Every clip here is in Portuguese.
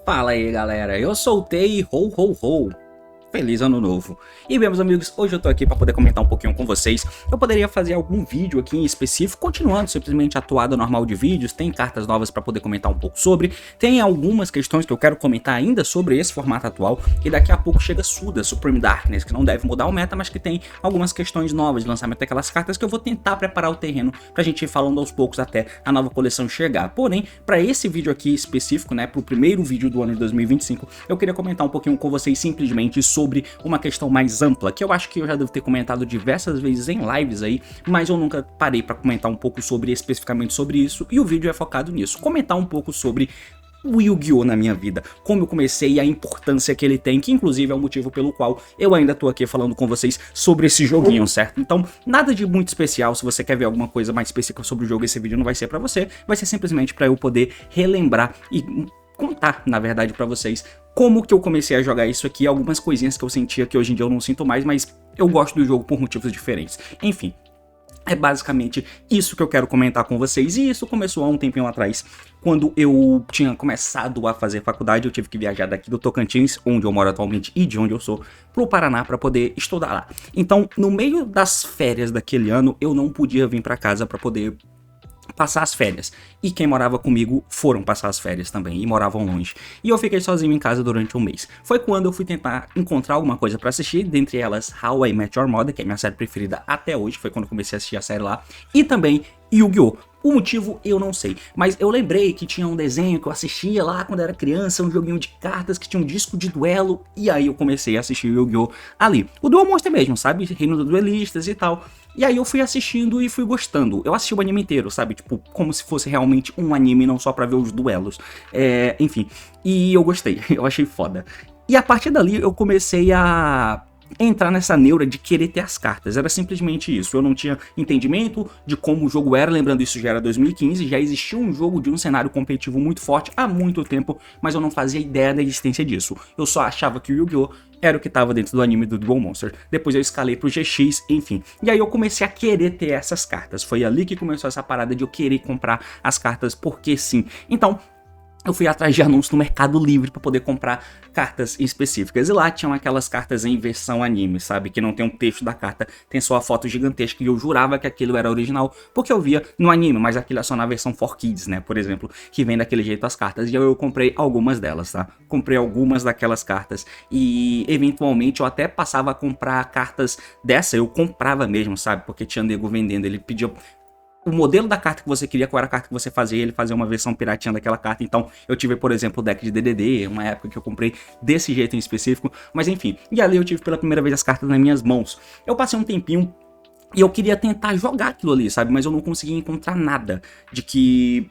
Fala aí galera, eu soltei ho ho ho. Feliz ano novo. E bem, meus amigos, hoje eu tô aqui para poder comentar um pouquinho com vocês. Eu poderia fazer algum vídeo aqui em específico, continuando simplesmente a toada normal de vídeos. Tem cartas novas para poder comentar um pouco sobre. Tem algumas questões que eu quero comentar ainda sobre esse formato atual. E daqui a pouco chega Suda, Supreme Darkness, que não deve mudar o meta, mas que tem algumas questões novas de lançamento daquelas cartas que eu vou tentar preparar o terreno pra gente ir falando aos poucos até a nova coleção chegar. Porém, para esse vídeo aqui específico, né, pro primeiro vídeo do ano de 2025, eu queria comentar um pouquinho com vocês simplesmente sobre uma questão mais ampla, que eu acho que eu já devo ter comentado diversas vezes em lives aí, mas eu nunca parei para comentar um pouco sobre especificamente sobre isso, e o vídeo é focado nisso, comentar um pouco sobre o Yu-Gi-Oh! Na minha vida, como eu comecei e a importância que ele tem, que inclusive é o motivo pelo qual eu ainda tô aqui falando com vocês sobre esse joguinho, certo? Então, nada de muito especial. Se você quer ver alguma coisa mais específica sobre o jogo, esse vídeo não vai ser pra você, vai ser simplesmente pra eu poder relembrar e contar, na verdade, pra vocês como que eu comecei a jogar isso aqui, algumas coisinhas que eu sentia que hoje em dia eu não sinto mais, mas eu gosto do jogo por motivos diferentes. Enfim, é basicamente isso que eu quero comentar com vocês, e isso começou há um tempinho atrás, quando eu tinha começado a fazer faculdade. Eu tive que viajar daqui do Tocantins, onde eu moro atualmente e de onde eu sou, pro Paraná para poder estudar lá. Então, no meio das férias daquele ano, eu não podia vir para casa para poder passar as férias, e quem morava comigo foram passar as férias também, e moravam longe, e eu fiquei sozinho em casa durante um mês. Foi quando eu fui tentar encontrar alguma coisa pra assistir, dentre elas How I Met Your Mother, que é minha série preferida até hoje, foi quando eu comecei a assistir a série lá, e também Yu-Gi-Oh! O motivo eu não sei, mas eu lembrei que tinha um desenho que eu assistia lá quando era criança, um joguinho de cartas que tinha um disco de duelo, e aí eu comecei a assistir Yu-Gi-Oh! Ali. O Duel Monster mesmo, sabe? Reino dos Duelistas e tal. E aí eu fui assistindo e fui gostando. Eu assisti o anime inteiro, sabe? Tipo, como se fosse realmente um anime, não só pra ver os duelos. Enfim, e eu gostei, eu achei foda. E a partir dali eu comecei a entrar nessa neura de querer ter as cartas. Era simplesmente isso. Eu não tinha entendimento de como o jogo era. Lembrando, isso já era 2015, já existia um jogo de um cenário competitivo muito forte há muito tempo, mas eu não fazia ideia da existência disso. Eu só achava que o Yu-Gi-Oh! Era o que estava dentro do anime do Duel Monster. Depois eu escalei pro GX, enfim. E aí eu comecei a querer ter essas cartas. Foi ali que começou essa parada de eu querer comprar as cartas porque sim. Então, eu fui atrás de anúncios no Mercado Livre para poder comprar cartas específicas. E lá tinham aquelas cartas em versão anime, sabe? Que não tem um texto da carta, tem só a foto gigantesca. E eu jurava que aquilo era original, porque eu via no anime, mas aquilo é só na versão 4Kids, né? Por exemplo, que vem daquele jeito as cartas. E eu comprei algumas delas, tá? Comprei algumas daquelas cartas. E eventualmente eu até passava a comprar cartas dessa. Eu comprava mesmo, sabe? Porque tinha nego vendendo, ele pedia o modelo da carta que você queria, qual era a carta que você fazia, ele fazia uma versão piratinha daquela carta. Então eu tive, por exemplo, o deck de DDD, uma época que eu comprei desse jeito em específico, mas enfim. E ali eu tive pela primeira vez as cartas nas minhas mãos. Eu passei um tempinho e eu queria tentar jogar aquilo ali, sabe, mas eu não conseguia encontrar nada de que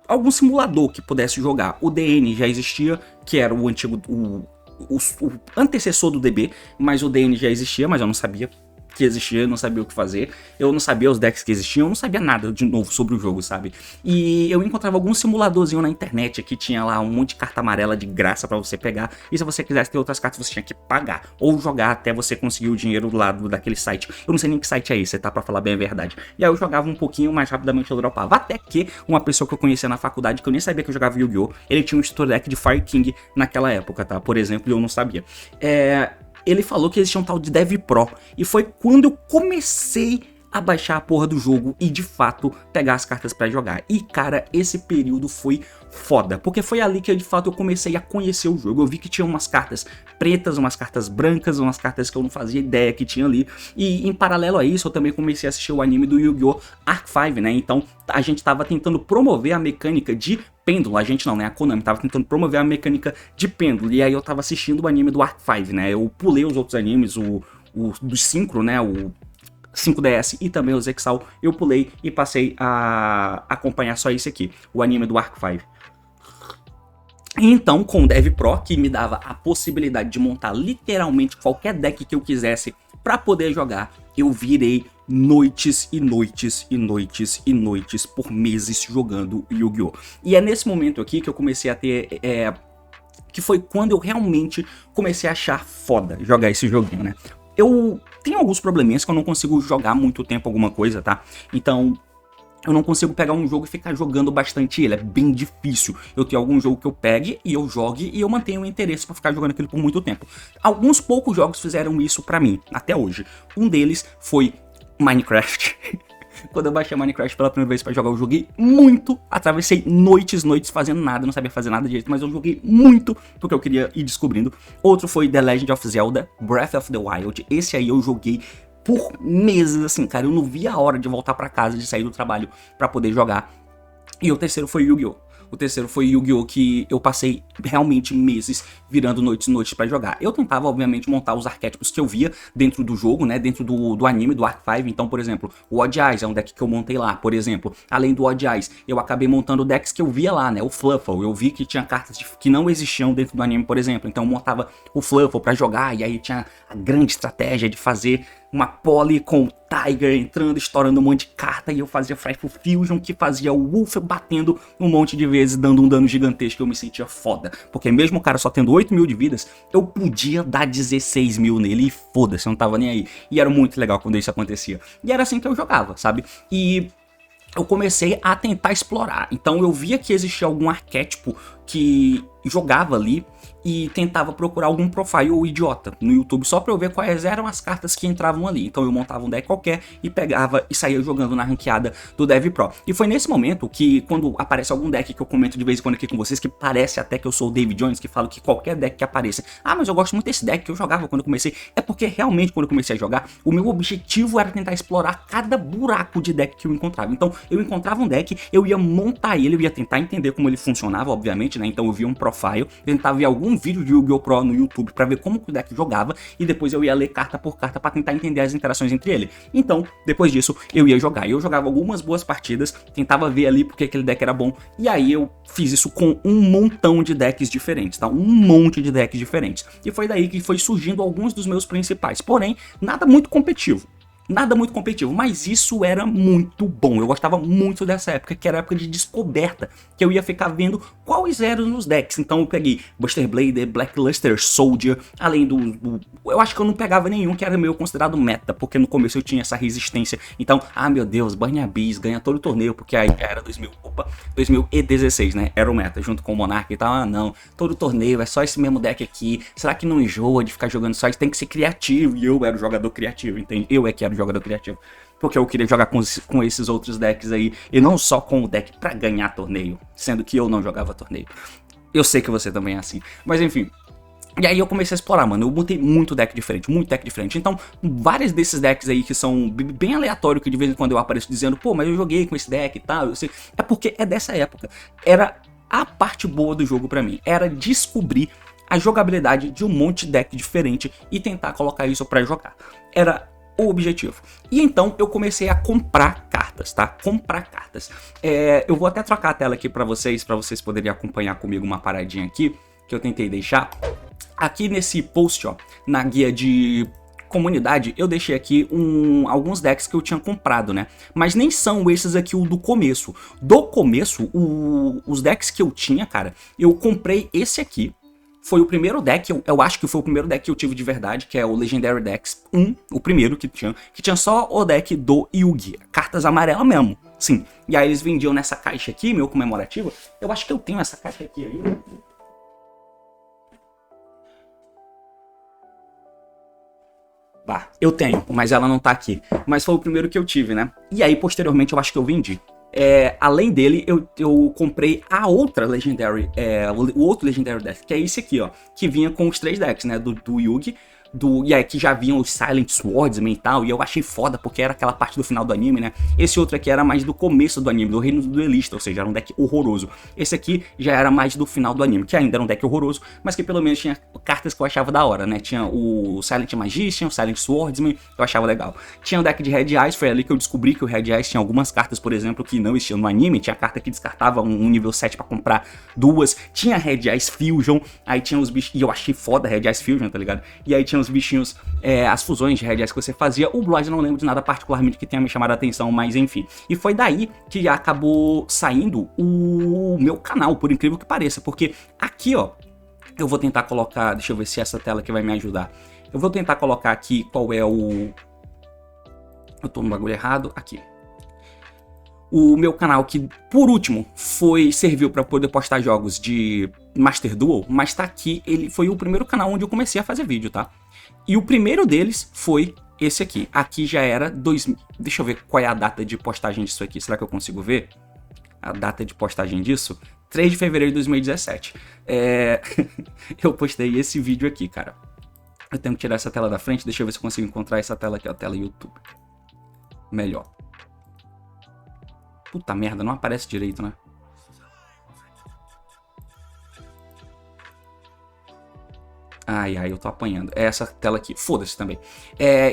algum simulador que pudesse jogar. O DN já existia, que era o antigo, o antecessor do DB, mas o DN já existia, mas eu não sabia que existia, eu não sabia o que fazer, eu não sabia os decks que existiam, eu não sabia nada de novo sobre o jogo, sabe? E eu encontrava algum simuladorzinho na internet que tinha lá um monte de carta amarela de graça pra você pegar, e se você quisesse ter outras cartas você tinha que pagar, ou jogar até você conseguir o dinheiro do lado daquele site. Eu não sei nem que site é esse, tá? Pra falar bem a verdade. E aí eu jogava um pouquinho, mais rapidamente eu dropava, até que uma pessoa que eu conhecia na faculdade, que eu nem sabia que eu jogava Yu-Gi-Oh! Ele tinha um Store Deck de Fire King naquela época, tá? Por exemplo, e eu não sabia. Ele falou que existia um tal de Dev Pro, e foi quando eu comecei a baixar a porra do jogo e de fato pegar as cartas pra jogar. E cara, esse período foi foda, porque foi ali que de fato eu comecei a conhecer o jogo. Eu vi que tinha umas cartas pretas, umas cartas brancas, umas cartas que eu não fazia ideia que tinha ali. E em paralelo a isso eu também comecei a assistir o anime do Yu-Gi-Oh! Arc 5, né? Então a gente tava tentando promover a mecânica de pêndulo, a gente não, né? A Konami tava tentando promover a mecânica de pêndulo. E aí eu tava assistindo o anime do Arc 5, né? Eu pulei os outros animes, o do Synchro, né? O 5DS e também o Zexal, eu pulei e passei a acompanhar só esse aqui, o anime do Arc 5. Então, com o Dev Pro, que me dava a possibilidade de montar literalmente qualquer deck que eu quisesse para poder jogar, eu virei noites e noites e noites e noites por meses jogando Yu-Gi-Oh! E é nesse momento aqui que eu comecei a ter... que foi quando eu realmente comecei a achar foda jogar esse joguinho, né? Eu tenho alguns probleminhas que eu não consigo jogar muito tempo alguma coisa, tá? Então... eu não consigo pegar um jogo e ficar jogando bastante ele, é bem difícil. Eu tenho algum jogo que eu pegue e eu jogue e eu mantenho o interesse pra ficar jogando aquilo por muito tempo. Alguns poucos jogos fizeram isso pra mim, até hoje. Um deles foi Minecraft. Quando eu baixei Minecraft pela primeira vez pra jogar, eu joguei muito. Atravessei noites fazendo nada, não sabia fazer nada direito, mas eu joguei muito porque eu queria ir descobrindo. Outro foi The Legend of Zelda Breath of the Wild. Esse aí eu joguei por meses, assim, cara, eu não via a hora de voltar pra casa, de sair do trabalho pra poder jogar. E o terceiro foi Yu-Gi-Oh! O terceiro foi Yu-Gi-Oh! Que eu passei realmente meses virando noites e noites pra jogar. Eu tentava, obviamente, montar os arquétipos que eu via dentro do jogo, né, dentro do anime, do Arc 5. Então, por exemplo, o Odd Eyes é um deck que eu montei lá, por exemplo. Além do Odd Eyes, eu acabei montando decks que eu via lá, né, o Fluffle. Eu vi que tinha cartas que não existiam dentro do anime, por exemplo. Então, eu montava o Fluffle pra jogar, e aí tinha a grande estratégia de fazer uma poly com o Tiger entrando, estourando um monte de carta, e eu fazia Frightful Fusion, que fazia o Wolf batendo um monte de vezes, dando um dano gigantesco, eu me sentia foda. Porque mesmo o cara só tendo 8 mil de vidas, eu podia dar 16 mil nele, e foda-se, eu não tava nem aí. E era muito legal quando isso acontecia. E era assim que eu jogava, sabe? E eu comecei a tentar explorar. Então eu via que existia algum arquétipo que jogava ali e tentava procurar algum profile idiota no YouTube só pra eu ver quais eram as cartas que entravam ali. Então eu montava um deck qualquer e pegava e saía jogando na ranqueada do Dev Pro. E foi nesse momento que, quando aparece algum deck que eu comento de vez em quando aqui com vocês, que parece até que eu sou o David Jones, que falo que qualquer deck que apareça, mas eu gosto muito desse deck que eu jogava quando eu comecei, é porque realmente quando eu comecei a jogar, o meu objetivo era tentar explorar cada buraco de deck que eu encontrava. Então eu encontrava um deck, eu ia montar ele, eu ia tentar entender como ele funcionava, obviamente, né? Então eu via um profile, tentava ver algum vídeo de Yu-Gi-Oh! Pro no YouTube pra ver como o deck jogava, e depois eu ia ler carta por carta pra tentar entender as interações entre ele. Então, depois disso, eu ia jogar. Eu jogava algumas boas partidas, tentava ver ali porque aquele deck era bom, e aí eu fiz isso com um montão de decks diferentes, tá? Um monte de decks diferentes. E foi daí que foi surgindo alguns dos meus principais, porém, nada muito competitivo. Nada muito competitivo, mas isso era muito bom. Eu gostava muito dessa época, que era a época de descoberta, que eu ia ficar vendo quais eram os decks. Então eu peguei Buster Blader, Blackluster, Soldier, além eu acho que eu não pegava nenhum que era meio considerado meta, porque no começo eu tinha essa resistência. Então, meu Deus, Burn Abyss ganha todo o torneio, porque aí era 2016, né? Era o meta, junto com o Monark e tal. Não, todo torneio é só esse mesmo deck aqui. Será que não enjoa de ficar jogando só? Tem que ser criativo, e eu era o jogador criativo, entende? Eu é que era o jogador criativo, porque eu queria jogar com esses outros decks aí, e não só com o deck pra ganhar torneio, sendo que eu não jogava torneio. Eu sei que você também é assim, mas enfim. E aí eu comecei a explorar, mano, eu botei muito deck diferente, então vários desses decks aí que são bem aleatórios, que de vez em quando eu apareço dizendo, pô, mas eu joguei com esse deck e tal, eu sei, é porque é dessa época. Era a parte boa do jogo pra mim, era descobrir a jogabilidade de um monte de deck diferente e tentar colocar isso pra jogar. Era o objetivo. E então eu comecei a comprar cartas, tá? Comprar cartas. Eu vou até trocar a tela aqui pra vocês poderem acompanhar comigo uma paradinha aqui, que eu tentei deixar. Aqui nesse post, ó, na guia de comunidade, eu deixei aqui alguns decks que eu tinha comprado, né? Mas nem são esses aqui o do começo. Do começo, os decks que eu tinha, cara, eu comprei esse aqui. Foi o primeiro deck, eu acho que foi o primeiro deck que eu tive de verdade, que é o Legendary Decks 1, o primeiro que tinha só o deck do Yugi, cartas amarelas mesmo, sim. E aí eles vendiam nessa caixa aqui, meu comemorativo, eu acho que eu tenho essa caixa aqui aí. Eu tenho, mas ela não tá aqui. Mas foi o primeiro que eu tive, né? E aí, posteriormente, eu acho que eu vendi. Além dele, eu comprei a outra Legendary, o outro Legendary Deck, que é esse aqui, ó. Que vinha com os 3 decks, né? Do Yugi. E aí que já vinham os Silent Swordsman e tal, e eu achei foda, porque era aquela parte do final do anime, né? Esse outro aqui era mais do começo do anime, do Reino do Duelista, ou seja, era um deck horroroso. Esse aqui já era mais do final do anime, que ainda era um deck horroroso, mas que pelo menos tinha cartas que eu achava da hora, né? Tinha o Silent Magician, o Silent Swordsman, eu achava legal. Tinha o deck de Red Eyes, foi ali que eu descobri que o Red Eyes tinha algumas cartas, por exemplo, que não existiam no anime. Tinha carta que descartava um nível 7 pra comprar 2. Tinha Red Eyes Fusion, aí tinha os bichos, e eu achei foda Red Eyes Fusion, tá ligado? E aí tinha os bichinhos, as fusões de Red Eyes que você fazia. O Blood eu não lembro de nada particularmente que tenha me chamado a atenção, mas enfim. E foi daí que acabou saindo o meu canal, por incrível que pareça, porque aqui, ó, eu vou tentar colocar, deixa eu ver se essa tela aqui vai me ajudar. Eu vou tentar colocar aqui qual é o... Eu tô no bagulho errado, aqui. O meu canal que, por último, serviu para poder postar jogos de Master Duel, mas tá aqui, ele foi o primeiro canal onde eu comecei a fazer vídeo, tá? E o primeiro deles foi esse aqui. Aqui já era 2000... Deixa eu ver qual é a data de postagem disso aqui, será que eu consigo ver? A data de postagem disso? 3 de fevereiro de 2017. Eu postei esse vídeo aqui, cara. Eu tenho que tirar essa tela da frente, deixa eu ver se eu consigo encontrar essa tela aqui, a tela YouTube. Melhor. Puta merda, não aparece direito, né? Ai, eu tô apanhando. É essa tela aqui, foda-se também.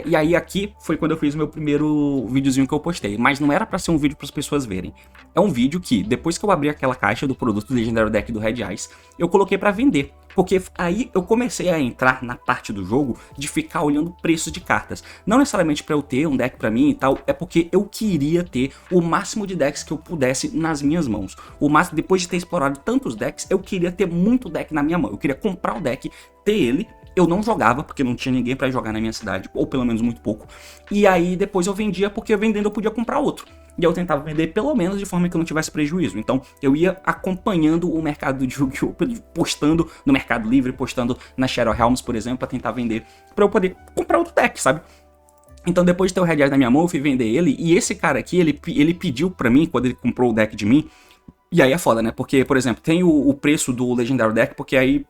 E aí aqui foi quando eu fiz o meu primeiro videozinho que eu postei. Mas não era pra ser um vídeo pras pessoas verem. É um vídeo que, depois que eu abri aquela caixa do produto Legendary Deck do Red Eyes, eu coloquei pra vender. Porque aí eu comecei a entrar na parte do jogo de ficar olhando preços de cartas. Não necessariamente pra eu ter um deck pra mim e tal, é porque eu queria ter o máximo de decks que eu pudesse nas minhas mãos. O máximo, depois de ter explorado tantos decks, eu queria ter muito deck na minha mão. Eu queria comprar o deck, ter ele. Eu não jogava, porque não tinha ninguém pra jogar na minha cidade, ou pelo menos muito pouco. E aí depois eu vendia, porque vendendo eu podia comprar outro. E eu tentava vender pelo menos de forma que eu não tivesse prejuízo. Então eu ia acompanhando o mercado de Yu-Gi-Oh! Postando no Mercado Livre, postando na Shadow Realms, por exemplo, pra tentar vender, pra eu poder comprar outro deck, sabe? Então depois de ter o Red Eyes na minha mão, eu fui vender ele. E esse cara aqui, ele pediu pra mim, quando ele comprou o deck de mim. E aí é foda, né? Porque, por exemplo, tem o preço do Legendary Deck, porque aí...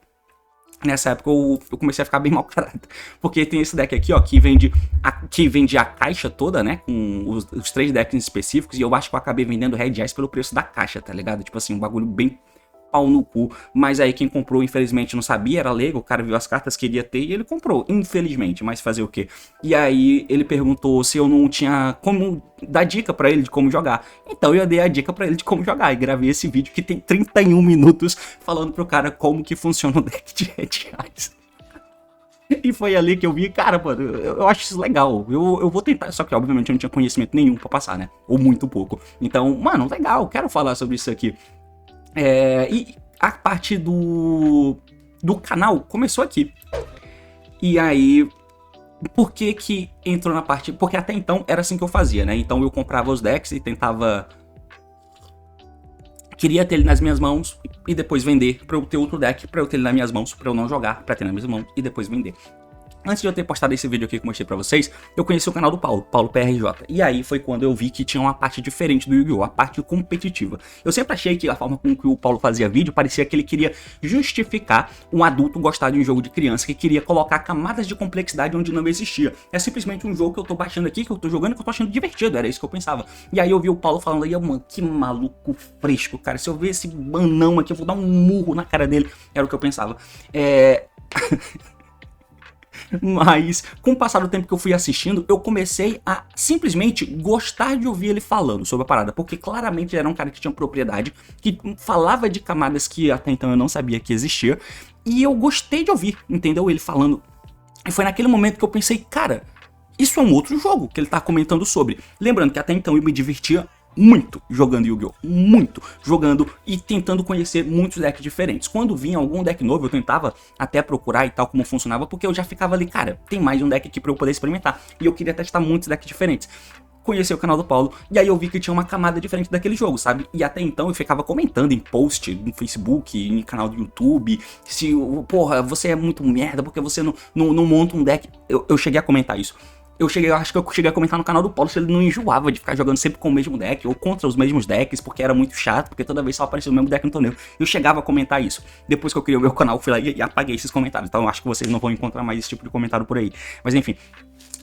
Nessa época eu comecei a ficar bem mal carado. Porque tem esse deck aqui, ó, que vende a caixa toda, né? Com os 3 decks específicos. E eu acho que eu acabei vendendo Red Eyes pelo preço da caixa, tá ligado? Tipo assim, um bagulho bem pau no cu. Mas aí quem comprou, infelizmente, não sabia, era leigo. O cara viu as cartas, queria ter e ele comprou, infelizmente. Mas fazer o quê? E aí ele perguntou se eu não tinha como dar dica pra ele de como jogar. Então eu dei a dica pra ele de como jogar. E gravei esse vídeo que tem 31 minutos falando pro cara como que funciona o deck de Red Eyes. E foi ali que eu vi, cara, mano, eu acho isso legal. Eu vou tentar, só que obviamente eu não tinha conhecimento nenhum pra passar, né? Ou muito pouco. Então, mano, legal, quero falar sobre isso aqui. E a parte do canal começou aqui. E aí, por que entrou na parte... Porque até então era assim que eu fazia, né? Então eu comprava os decks e tentava... Queria ter ele nas minhas mãos e depois vender pra eu ter outro deck, pra eu ter ele nas minhas mãos, pra eu não jogar, pra ter nas minhas mãos e depois vender. Antes de eu ter postado esse vídeo aqui que eu mostrei pra vocês, eu conheci o canal do Paulo PRJ. E aí foi quando eu vi que tinha uma parte diferente do Yu-Gi-Oh! A parte competitiva. Eu sempre achei que a forma com que o Paulo fazia vídeo parecia que ele queria justificar um adulto gostar de um jogo de criança, que queria colocar camadas de complexidade onde não existia. É simplesmente um jogo que eu tô baixando aqui, que eu tô jogando, que eu tô achando divertido, era isso que eu pensava. E aí eu vi o Paulo falando aí, mano, que maluco fresco, cara. Se eu ver esse banão aqui, eu vou dar um murro na cara dele. Era o que eu pensava. Mas, com o passar do tempo que eu fui assistindo, eu comecei a simplesmente gostar de ouvir ele falando sobre a parada. Porque claramente ele era um cara que tinha propriedade, que falava de camadas que até então eu não sabia que existia. E eu gostei de ouvir, entendeu? Ele falando. E foi naquele momento que eu pensei, cara, isso é um outro jogo que ele tá comentando sobre. Lembrando que até então eu me divertia muito jogando Yu-Gi-Oh! Muito jogando e tentando conhecer muitos decks diferentes. Quando vinha algum deck novo, eu tentava até procurar e tal como funcionava, porque eu já ficava ali, cara, tem mais de um deck aqui pra eu poder experimentar. E eu queria testar muitos decks diferentes. Conheci o canal do Paulo, e aí eu vi que tinha uma camada diferente daquele jogo, sabe? E até então eu ficava comentando em post, no Facebook, em canal do YouTube, se, porra, você é muito merda, porque você não monta um deck. Eu cheguei a comentar isso. Eu acho que eu cheguei a comentar no canal do Paulo se ele não enjoava de ficar jogando sempre com o mesmo deck, ou contra os mesmos decks, porque era muito chato, porque toda vez só aparecia o mesmo deck no torneio. Eu chegava a comentar isso. Depois que eu criei o meu canal, eu fui lá e apaguei esses comentários. Então eu acho que vocês não vão encontrar mais esse tipo de comentário por aí. Mas enfim.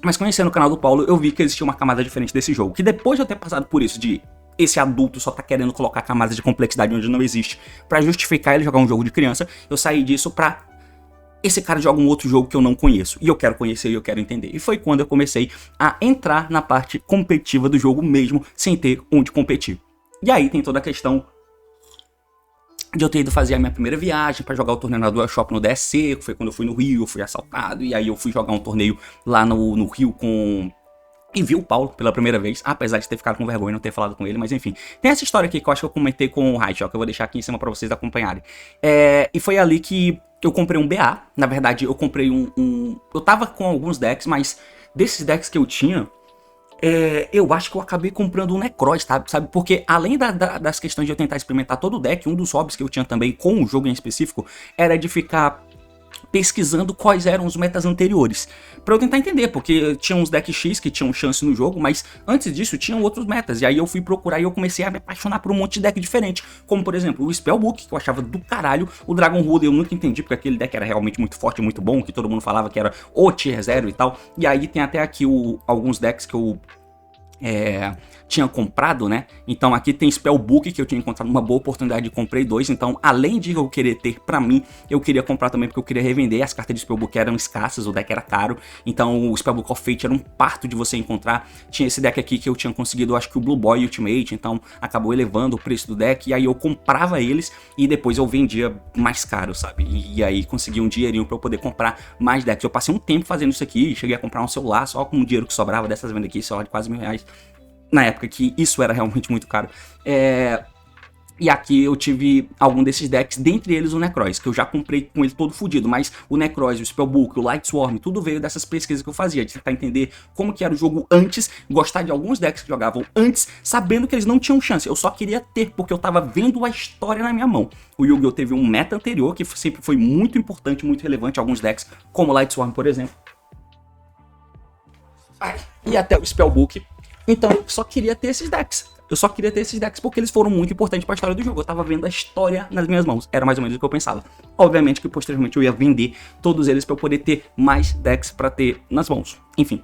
Mas conhecendo o canal do Paulo, eu vi que existia uma camada diferente desse jogo. Que depois de eu ter passado por isso, de esse adulto só tá querendo colocar camadas de complexidade onde não existe, pra justificar ele jogar um jogo de criança, eu saí disso pra... esse cara joga um outro jogo que eu não conheço, e eu quero conhecer e eu quero entender. E foi quando eu comecei a entrar na parte competitiva do jogo mesmo, sem ter onde competir. E aí tem toda a questão de eu ter ido fazer a minha primeira viagem pra jogar o torneio na Dual Shop no DSC, foi quando eu fui no Rio, eu fui assaltado, e aí eu fui jogar um torneio lá no Rio com... E vi o Paulo pela primeira vez, apesar de ter ficado com vergonha e não ter falado com ele, mas enfim. Tem essa história aqui que eu acho que eu comentei com o Raid, ó, que eu vou deixar aqui em cima pra vocês acompanharem. E foi ali que eu comprei um BA, na verdade eu comprei eu tava com alguns decks, mas desses decks que eu tinha... eu acho que eu acabei comprando um Necroz, sabe? Porque além das questões de eu tentar experimentar todo o deck, um dos hobbies que eu tinha também com o jogo em específico era de ficar pesquisando quais eram os metas anteriores, pra eu tentar entender, porque tinha uns decks X que tinham chance no jogo, mas antes disso tinham outros metas, e aí eu fui procurar e eu comecei a me apaixonar por um monte de deck diferente, como por exemplo o Spellbook, que eu achava do caralho, o Dragon Ruler eu nunca entendi, porque aquele deck era realmente muito forte, muito bom, que todo mundo falava que era o Tier 0 e tal, e aí tem até aqui alguns decks que eu... tinha comprado, né? Então aqui tem Spellbook, que eu tinha encontrado uma boa oportunidade, comprei 2, então além de eu querer ter pra mim, eu queria comprar também porque eu queria revender, as cartas de Spellbook eram escassas, o deck era caro, então o Spellbook of Fate era um parto de você encontrar. Tinha esse deck aqui que eu tinha conseguido, acho que o Blue Boy Ultimate, então acabou elevando o preço do deck, e aí eu comprava eles e depois eu vendia mais caro, sabe? E aí consegui um dinheirinho pra eu poder comprar mais decks. Eu passei um tempo fazendo isso aqui, cheguei a comprar um celular só com o dinheiro que sobrava dessas vendas aqui, celular de quase R$ 1.000. Na época que isso era realmente muito caro. E aqui eu tive algum desses decks, dentre eles o Necroz, que eu já comprei com ele todo fodido, mas o Necroz, o Spellbook, o Lightsworn, tudo veio dessas pesquisas que eu fazia, de tentar entender como que era o jogo antes, gostar de alguns decks que jogavam antes, sabendo que eles não tinham chance, eu só queria ter, porque eu tava vendo a história na minha mão. O Yu-Gi-Oh! Teve um meta anterior, que sempre foi muito importante, muito relevante, alguns decks, como o Lightsworn, por exemplo. E até o Spellbook. Então eu só queria ter esses decks. Eu só queria ter esses decks porque eles foram muito importantes para a história do jogo. Eu tava vendo a história nas minhas mãos. Era mais ou menos o que eu pensava. Obviamente que posteriormente eu ia vender todos eles para eu poder ter mais decks para ter nas mãos. Enfim.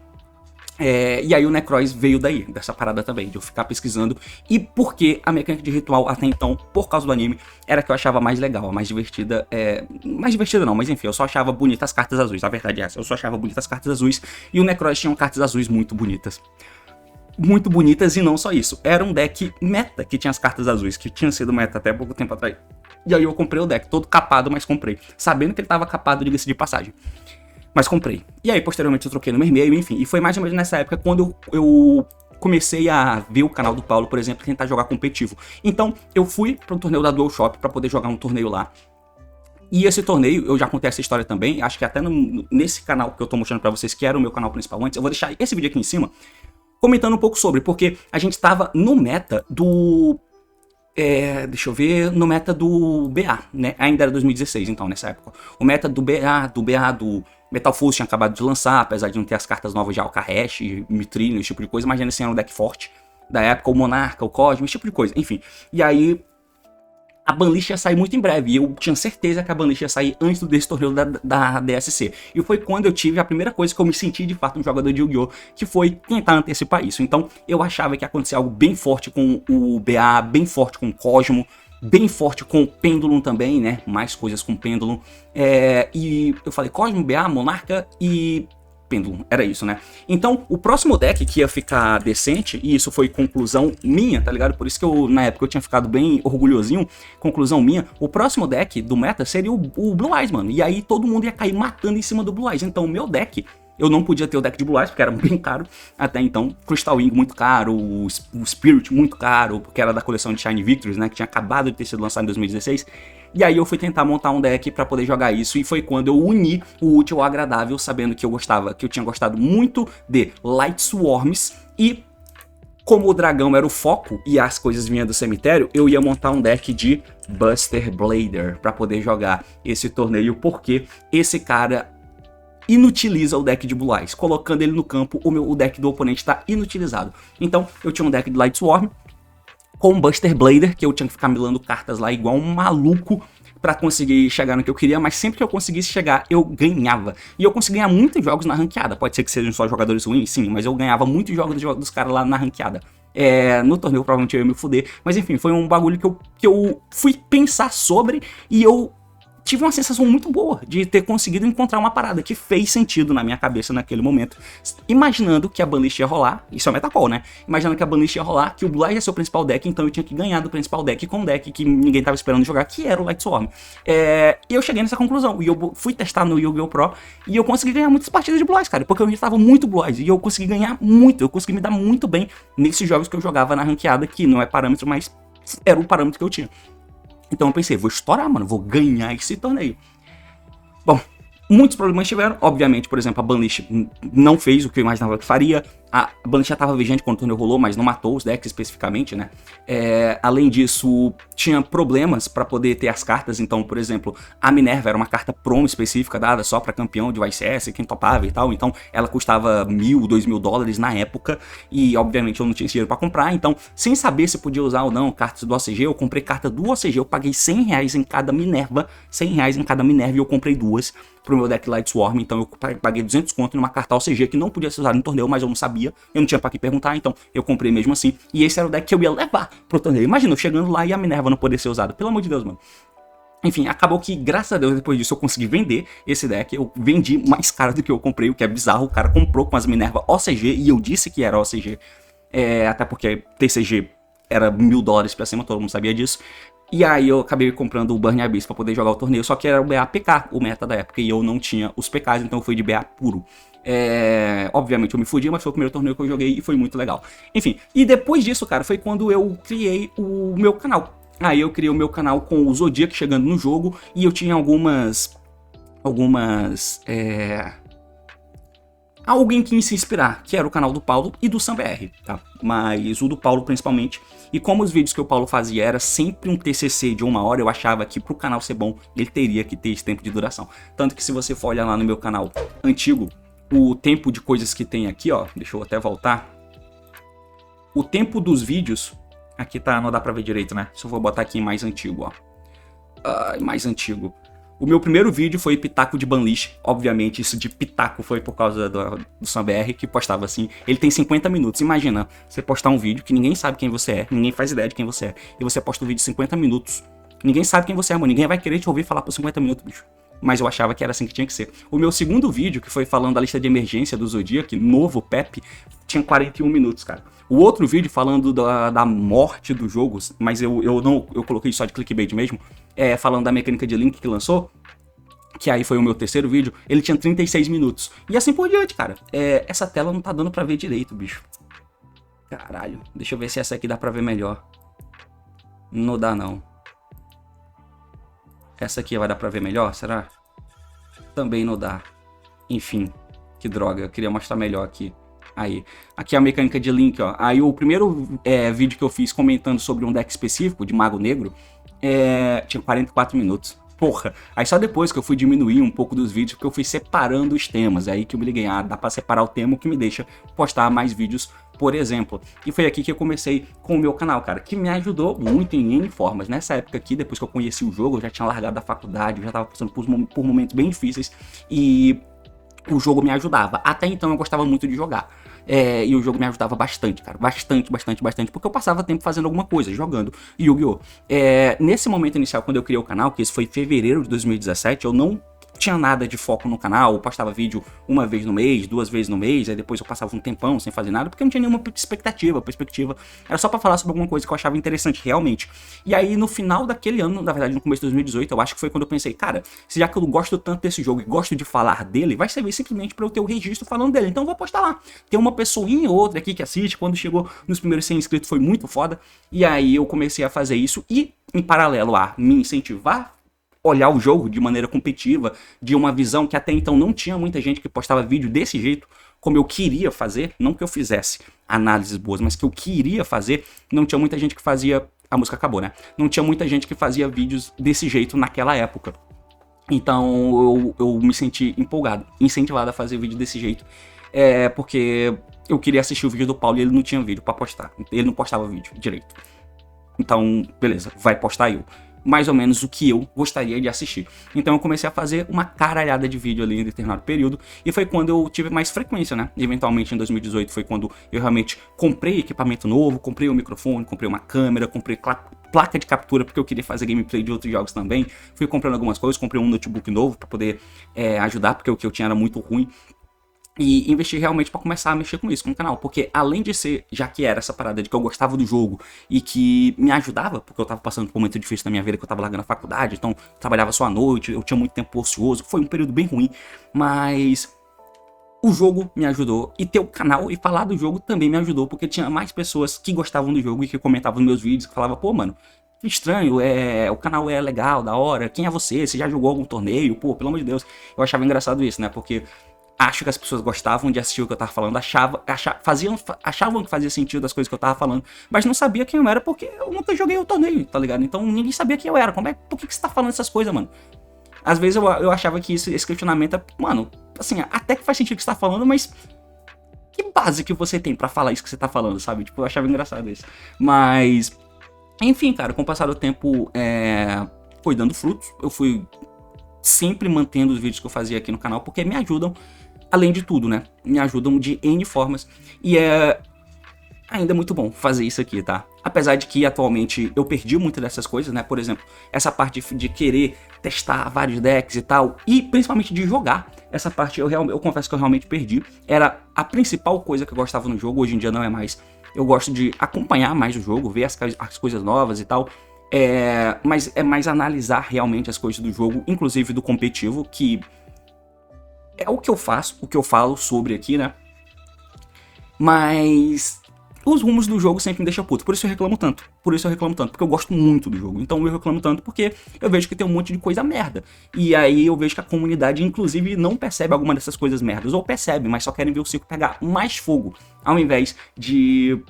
E aí o Necroz veio daí, dessa parada também, de eu ficar pesquisando. E porque a mecânica de ritual até então, por causa do anime, era que eu achava mais legal, a mais divertida. Mais divertida não, mas enfim, eu só achava bonitas as cartas azuis. A verdade é essa, eu só achava bonitas as cartas azuis. E o Necroz tinha cartas azuis muito bonitas. Muito bonitas, e não só isso. Era um deck meta que tinha as cartas azuis, que tinha sido meta até pouco tempo atrás. E aí eu comprei o deck, todo capado, mas comprei. Sabendo que ele tava capado, diga-se de passagem. Mas comprei. E aí, posteriormente, eu troquei no meio, enfim. E foi mais ou menos nessa época quando eu comecei a ver o canal do Paulo, por exemplo, tentar jogar competitivo. Então, eu fui para um torneio da Dual Shop para poder jogar um torneio lá. E esse torneio, eu já contei essa história também, acho que até nesse canal que eu tô mostrando pra vocês, que era o meu canal principal antes, eu vou deixar esse vídeo aqui em cima, comentando um pouco sobre, porque a gente tava no meta do... deixa eu ver, no meta do BA, né? Ainda era 2016, então, nessa época. O meta do do Metal Force tinha acabado de lançar, apesar de não ter as cartas novas de Alcahash, Mitrino, esse tipo de coisa, imagina se era um deck forte da época, o Monarca, o Cosmo, esse tipo de coisa, enfim. E aí, a banlist ia sair muito em breve, e eu tinha certeza que a banlist ia sair antes desse torneio da DSC. E foi quando eu tive a primeira coisa que eu me senti de fato um jogador de Yu-Gi-Oh! Que foi tentar antecipar isso. Então eu achava que ia acontecer algo bem forte com o BA, bem forte com o Cosmo, bem forte com o Pêndulo também, né? Mais coisas com o Pêndulo. E eu falei Cosmo, BA, Monarca e... Pêndulo, era isso, né? Então, o próximo deck que ia ficar decente, e isso foi conclusão minha, tá ligado? Por isso que eu, na época, eu tinha ficado bem orgulhosinho, conclusão minha, o próximo deck do meta seria o Blue Eyes, mano. E aí todo mundo ia cair matando em cima do Blue Eyes. Então, o meu deck, eu não podia ter o deck de Blue Eyes, porque era bem caro até então. Crystal Wing muito caro, o Spirit muito caro, porque era da coleção de Shiny Victories, né? Que tinha acabado de ter sido lançado em 2016. E aí eu fui tentar montar um deck pra poder jogar isso, e foi quando eu uni o útil ao agradável, sabendo que eu tinha gostado muito de Light Swarms, e como o dragão era o foco e as coisas vinham do cemitério, eu ia montar um deck de Buster Blader pra poder jogar esse torneio, porque esse cara inutiliza o deck de Blue Eyes. Colocando ele no campo, o deck do oponente tá inutilizado. Então eu tinha um deck de Light Swarm com Buster Blader, que eu tinha que ficar milando cartas lá igual um maluco pra conseguir chegar no que eu queria, mas sempre que eu conseguisse chegar, eu ganhava. E eu consegui ganhar muitos jogos na ranqueada. Pode ser que sejam só jogadores ruins, sim, mas eu ganhava muitos jogos dos caras lá na ranqueada. No torneio provavelmente eu ia me fuder, mas enfim, foi um bagulho que eu fui pensar sobre, e eu tive uma sensação muito boa de ter conseguido encontrar uma parada que fez sentido na minha cabeça naquele momento. Imaginando que a banlist ia rolar, isso é metacall, né? Imaginando que a banlist ia rolar, que o Blue Eyes ia ser o principal deck, então eu tinha que ganhar do principal deck com um deck que ninguém tava esperando jogar, que era o Lightsworn. E eu cheguei nessa conclusão, e eu fui testar no Yu-Gi-Oh! Pro, e eu consegui ganhar muitas partidas de Blue Eyes, cara, porque eu estava muito Blue Eyes, e eu consegui ganhar muito, eu consegui me dar muito bem nesses jogos que eu jogava na ranqueada, que não é parâmetro, mas era o parâmetro que eu tinha. Então eu pensei, vou estourar, mano, vou ganhar esse torneio. Bom, muitos problemas tiveram, obviamente, por exemplo, a banlist não fez o que eu imaginava que faria. A banlist já estava vigente quando o torneio rolou, mas não matou os decks especificamente, né? Além disso, tinha problemas para poder ter as cartas. Então, por exemplo, a Minerva era uma carta promo específica dada só para campeão de YCS, quem topava e tal. Então, ela custava $1.000, $2.000 na época. E, obviamente, eu não tinha dinheiro para comprar. Então, sem saber se podia usar ou não cartas do OCG, eu comprei carta do OCG. Eu paguei R$100 em cada Minerva. R$100 em cada Minerva, e eu comprei duas pro meu deck Lightsworn. Então, eu paguei 200 conto numa carta OCG que não podia ser usada no torneio, mas eu não sabia. Eu não tinha pra que perguntar, então eu comprei mesmo assim. E esse era o deck que eu ia levar pro torneio. Imagina, eu chegando lá e a Minerva não poder ser usada. Pelo amor de Deus, mano. Enfim, acabou que, graças a Deus, depois disso eu consegui vender esse deck. Eu vendi mais caro do que eu comprei, o que é bizarro. O cara comprou com as Minerva OCG e eu disse que era OCG. Até porque TCG era $1.000 pra cima, todo mundo sabia disso. E aí eu acabei comprando o Burning Abyss pra poder jogar o torneio, só que era o BA PK, o meta da época, e eu não tinha os PKs, então eu fui de BA puro. Obviamente eu me fudi, mas foi o primeiro torneio que eu joguei e foi muito legal. Enfim, e depois disso, cara, foi quando eu criei o meu canal. Aí eu criei o meu canal com o Zodiac chegando no jogo, e eu tinha alguém que ia se inspirar, que era o canal do Paulo e do SamBR, tá? Mas o do Paulo principalmente. E como os vídeos que o Paulo fazia era sempre um TCC de 1 hora, eu achava que pro canal ser bom, ele teria que ter esse tempo de duração. Tanto que se você for olhar lá no meu canal antigo, o tempo de coisas que tem aqui, ó, deixa eu até voltar. O tempo dos vídeos, aqui tá, não dá pra ver direito, né? Só vou botar aqui em mais antigo, ó. Mais antigo. O meu primeiro vídeo foi Pitaco de Banlist. Obviamente, isso de Pitaco foi por causa do SamBR, que postava assim. Ele tem 50 minutos. Imagina, você postar um vídeo que ninguém sabe quem você é, ninguém faz ideia de quem você é, e você posta um vídeo de 50 minutos. Ninguém sabe quem você é, mano. Ninguém vai querer te ouvir falar por 50 minutos, bicho. Mas eu achava que era assim que tinha que ser. O meu segundo vídeo, que foi falando da lista de emergência do Zodiac, novo Pepe, tinha 41 minutos, cara. O outro vídeo falando da morte do jogo, mas eu coloquei só de clickbait mesmo, falando da mecânica de Link que lançou, que aí foi o meu terceiro vídeo, ele tinha 36 minutos. E assim por diante, cara. Essa tela não tá dando pra ver direito, bicho. Caralho, deixa eu ver se essa aqui dá pra ver melhor. Não dá, não. Essa aqui vai dar pra ver melhor, será? Também não dá. Enfim, que droga, eu queria mostrar melhor aqui. Aí, aqui é a mecânica de Link, ó. Aí o primeiro vídeo que eu fiz comentando sobre um deck específico de Mago Negro, tinha 44 minutos. Porra, aí só depois que eu fui diminuir um pouco dos vídeos, porque eu fui separando os temas, aí que eu me liguei, dá pra separar o tema, o que me deixa postar mais vídeos, por exemplo. E foi aqui que eu comecei com o meu canal, cara, que me ajudou muito em N formas. Nessa época aqui, depois que eu conheci o jogo, eu já tinha largado a faculdade, eu já tava passando por momentos bem difíceis, e o jogo me ajudava. Até então eu gostava muito de jogar. E o jogo me ajudava bastante, cara. Bastante, porque eu passava tempo fazendo alguma coisa, jogando Yu-Gi-Oh! Nesse momento inicial, quando eu criei o canal, que esse foi em fevereiro de 2017, eu não tinha nada de foco no canal, eu postava vídeo uma vez no mês, 2 vezes no mês, aí depois eu passava um tempão sem fazer nada, porque eu não tinha nenhuma perspectiva, era só pra falar sobre alguma coisa que eu achava interessante, realmente. E aí no final daquele ano, na verdade no começo de 2018, eu acho que foi quando eu pensei, cara, já que eu gosto tanto desse jogo e gosto de falar dele, vai servir simplesmente pra eu ter o registro falando dele, então eu vou postar lá. Tem uma pessoinha ou outra aqui que assiste, quando chegou nos primeiros 100 inscritos foi muito foda, e aí eu comecei a fazer isso, e em paralelo a me incentivar, olhar o jogo de maneira competitiva, de uma visão que até então não tinha muita gente que postava vídeo desse jeito, como eu queria fazer, não que eu fizesse análises boas, mas que eu queria fazer, não tinha muita gente que fazia, a música acabou, né? Não tinha muita gente que fazia vídeos desse jeito naquela época. Então eu me senti empolgado, incentivado a fazer vídeo desse jeito, porque eu queria assistir o vídeo do Paulo e ele não tinha vídeo pra postar, ele não postava vídeo direito. Então, beleza, vai postar eu. Mais ou menos o que eu gostaria de assistir. Então eu comecei a fazer uma caralhada de vídeo ali em determinado período, e foi quando eu tive mais frequência, né? Eventualmente em 2018 foi quando eu realmente comprei equipamento novo, comprei um microfone, comprei uma câmera, comprei placa de captura, porque eu queria fazer gameplay de outros jogos também. Fui comprando algumas coisas, comprei um notebook novo pra poder ajudar, porque o que eu tinha era muito ruim. E investi realmente pra começar a mexer com isso, com o canal. Porque além de ser, já que era essa parada de que eu gostava do jogo e que me ajudava, porque eu tava passando por um momento difícil na minha vida, que eu tava largando a faculdade, então trabalhava só à noite, eu tinha muito tempo ocioso, foi um período bem ruim, mas o jogo me ajudou, e ter o canal e falar do jogo também me ajudou, porque tinha mais pessoas que gostavam do jogo e que comentavam nos meus vídeos, que falavam, pô, mano, que estranho, o canal é legal, da hora, quem é você? Você já jogou algum torneio? Pô, pelo amor de Deus. Eu achava engraçado isso, né, porque acho que as pessoas gostavam de assistir o que eu tava falando, achavam que fazia sentido as coisas que eu tava falando, mas não sabia quem eu era porque eu nunca joguei o torneio, tá ligado? Então ninguém sabia quem eu era. Por que você tá falando essas coisas, mano? Às vezes eu achava que esse questionamento é, mano, assim, até que faz sentido o que você tá falando, mas que base que você tem pra falar isso que você tá falando, sabe? Tipo, eu achava engraçado isso. Mas, enfim, cara, com o passar do tempo, foi dando frutos. Eu fui sempre mantendo os vídeos que eu fazia aqui no canal, porque me ajudam, além de tudo, né? Me ajudam de N formas. E ainda muito bom fazer isso aqui, tá? Apesar de que atualmente eu perdi muito dessas coisas, né? Por exemplo, essa parte de querer testar vários decks e tal, e principalmente de jogar, essa parte eu confesso que eu realmente perdi. Era a principal coisa que eu gostava no jogo, hoje em dia não é mais. Eu gosto de acompanhar mais o jogo, ver as coisas novas e tal. Mas é mais analisar realmente as coisas do jogo, inclusive do competitivo, que é o que eu faço, o que eu falo sobre aqui, né? Mas os rumos do jogo sempre me deixam puto, por isso eu reclamo tanto. Porque eu gosto muito do jogo. Então eu reclamo tanto porque eu vejo que tem um monte de coisa merda. E aí eu vejo que a comunidade, inclusive, não percebe alguma dessas coisas merdas. Ou percebe, mas só querem ver o circo pegar mais fogo, ao invés de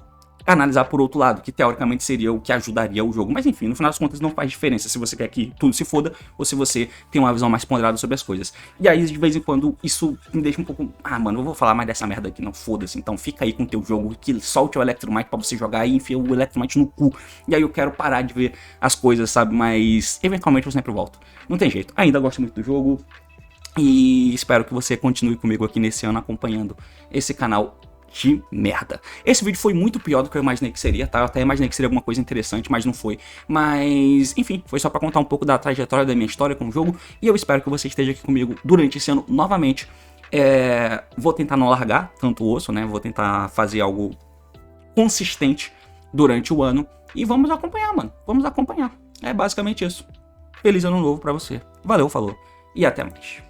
analisar por outro lado, que teoricamente seria o que ajudaria o jogo. Mas enfim, no final das contas não faz diferença se você quer que tudo se foda ou se você tem uma visão mais ponderada sobre as coisas. E aí, de vez em quando, isso me deixa um pouco... Ah, mano, eu vou falar mais dessa merda aqui, não, foda-se. Então fica aí com o teu jogo, que solte o Electromite pra você jogar e enfia o Electromite no cu. E aí eu quero parar de ver as coisas, sabe? Mas eventualmente eu sempre volto. Não tem jeito, ainda gosto muito do jogo. E espero que você continue comigo aqui nesse ano acompanhando esse canal de merda. Esse vídeo foi muito pior do que eu imaginei que seria, tá? Eu até imaginei que seria alguma coisa interessante, mas não foi. Mas, enfim, foi só pra contar um pouco da trajetória da minha história com o jogo. E eu espero que você esteja aqui comigo durante esse ano novamente. Vou tentar não largar tanto o osso, né? Vou tentar fazer algo consistente durante o ano. E vamos acompanhar, mano. Vamos acompanhar. É basicamente isso. Feliz ano novo pra você. Valeu, falou. E até mais.